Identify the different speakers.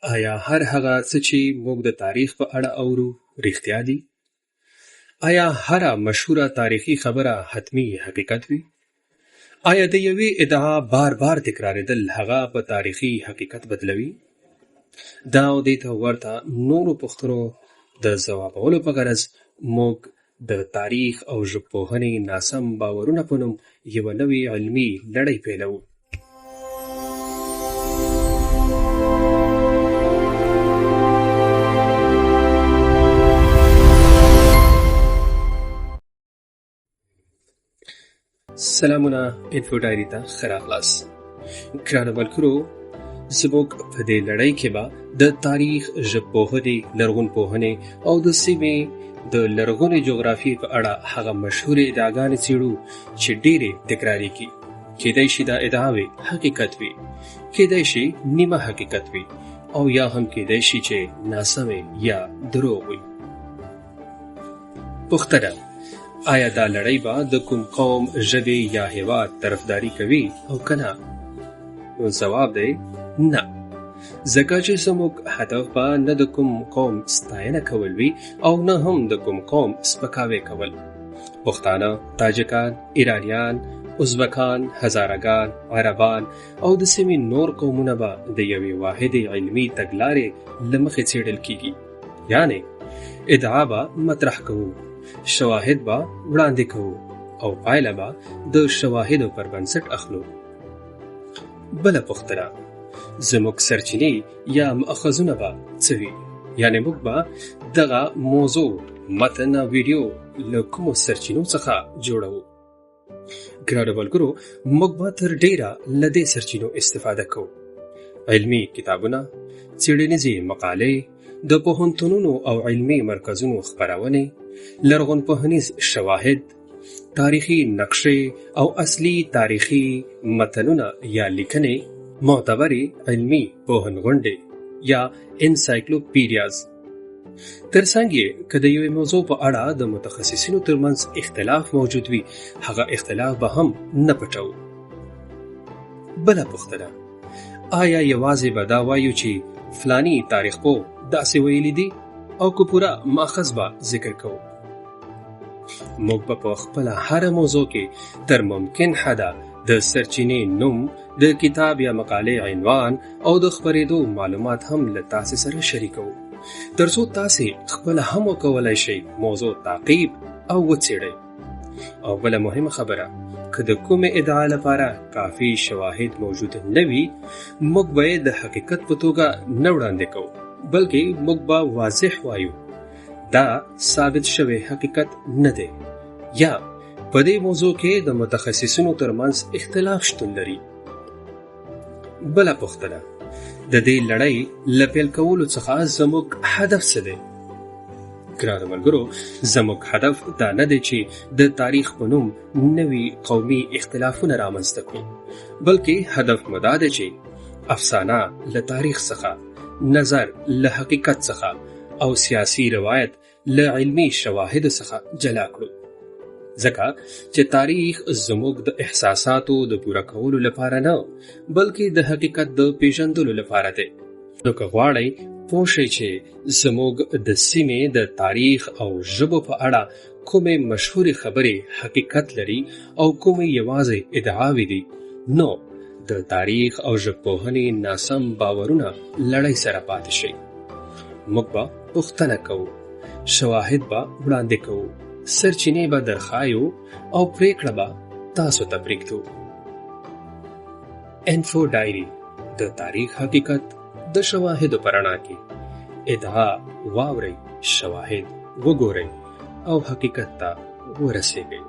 Speaker 1: آیا هر هغه څه چې موږ د تاریخ په اړه اورو رښتیا دي؟ آیا هره مشهوره تاریخي خبره حتمی حقیقت وي؟ آیا د یوې ادعا بار بار تکرارېدل هغه په تاریخي حقیقت بدلوي؟ دا او دې ته ورته نورو پوښتنو د ځوابولو په غرض موږ د تاریخ او ژبپوهنې ناسم باورونه په نوم یوه نوې علمي لړۍ پیلوو. سلامونه انفو ډایري ته ښه راغلاست. ګرانو ملګرو، زموږ په دې لړۍ کې به د تاریخ، ژبپوهنې، لرغونپوهنې او د سیمې د لرغونې جغرافیې په اړه هغه مشهورې ادعاګانې څېړو چې ډېرې تکرارېږي. کیدای شي دا ادعاوې حقیقت وي، کیدای شي نیمه حقیقت وي، او یا هم کیدای شي چې ناسمې یا دروغ وي. پوښتنه: آیا دا لړۍ به د کوم قوم، ژبې یا هېواد طرفداري کوي او که نه؟ نو ځواب دی نه، ځکه چې زموږ هدف به نه د کوم قوم ستاینه کول وي او نه هم د کوم قوم سپکاوی کول. پښتانه، تاجکان، ایرانیان، ازبکان، هزارهګان، عربان او د سیمې نور قومونه به د یوې واحدې علمي تګلارې له مخې څېړل کیږي. یعنې ادعا به مطرح کوو، شواهد به وړاندې کوو او پایله به د شواهدو پر بنسټ اخلو. بله پوښتنه: زموږ سرچینې یا مأخذونه به څه وي؟ یعنې موږ به دغه موضوع، متن او ویډیو له کومو سرچینو څخه جوړوو؟ ګرانو ملګرو، موږ به تر ډیره له دې سرچینو استفاده کوو: علمي کتابونه، څېړنیزې مقالې، د پوهنتونونو او علمي مرکزونو خپرونې، لرغونپوهنیز شواهد، تاریخي نقشې او اصلي تاریخي متنونه یا لیکنې، معتبرې علمي پوهنغونډې یا انسایکلوپیډیاز. ترڅنګ یې که د یوې موضوع په اړه د متخصصینو ترمنځ اختلاف موجود وي، هغه اختلاف به هم نه پټوو. بله پوښتنه: آیا یوازې به دا وایو چې فلانی تاریخ پوه داسې ویلي دي او که پوره ماخذ به ذکر کوو؟ موږ به په خپله هره موضوع کې تر ممکن حده د سرچینې نوم، د کتاب یا مقالې عنوان او د خپرېدو معلومات هم له تاسې سره شریکوو، ترڅو تاسې خپله هم وکولای شئ موضوع تعقیب او وڅېړئ. او بله مهمه خبره، که د کومې ادعا لپاره کافي شواهد موجود نه وي، موږ به یې د حقیقت په توګه نه وړاندې کوو، بلکې موږ به واضح وایو دا ثابت شوی حقیقت نه دی، یا په دې موضوع کې د متخصصینو ترمنځ اختلاف شتون لري. بله پوښتنه: د دې لړۍ له پیل کولو څخه زموږ هدف څه دی؟ ګرانو ملګرو، زموږ هدف دا نه دی چې د تاریخ په نوم نوي قومي اختلافونه رامنځته کړو، بلکې هدف مو دا دی چې افسانه له تاریخ څخه، نظر له حقیقت څخه او سیاسي روایت له علمي شواهدو څخه جلا کړو. ځکه چې تاریخ زموږ د احساساتو د پوره کولو لپاره نه، بلکې د حقیقت د پیژندلو لپاره دی. نو که غواړئ پوه شئ چې زموږ د سیمې د تاریخ او ژبو په اړه کومې مشهورې خبرې حقیقت لري او کومې یوازې ادعاوې دي، نو د تاریخ او ژبپوهنې ناسم باورونه لړۍ سره پاتې شئ. موږ به پوښتنه کوو، شواهد به وړاندې کوو، سرچینې به درخایو او پریکړه به تاسو ته پرېږدو. انفو ډایري د تاریخ حقیقت د شواهدو په رڼا کې. ادعا واورئ، شواهد وګورئ او حقیقت ته ورسېږئ.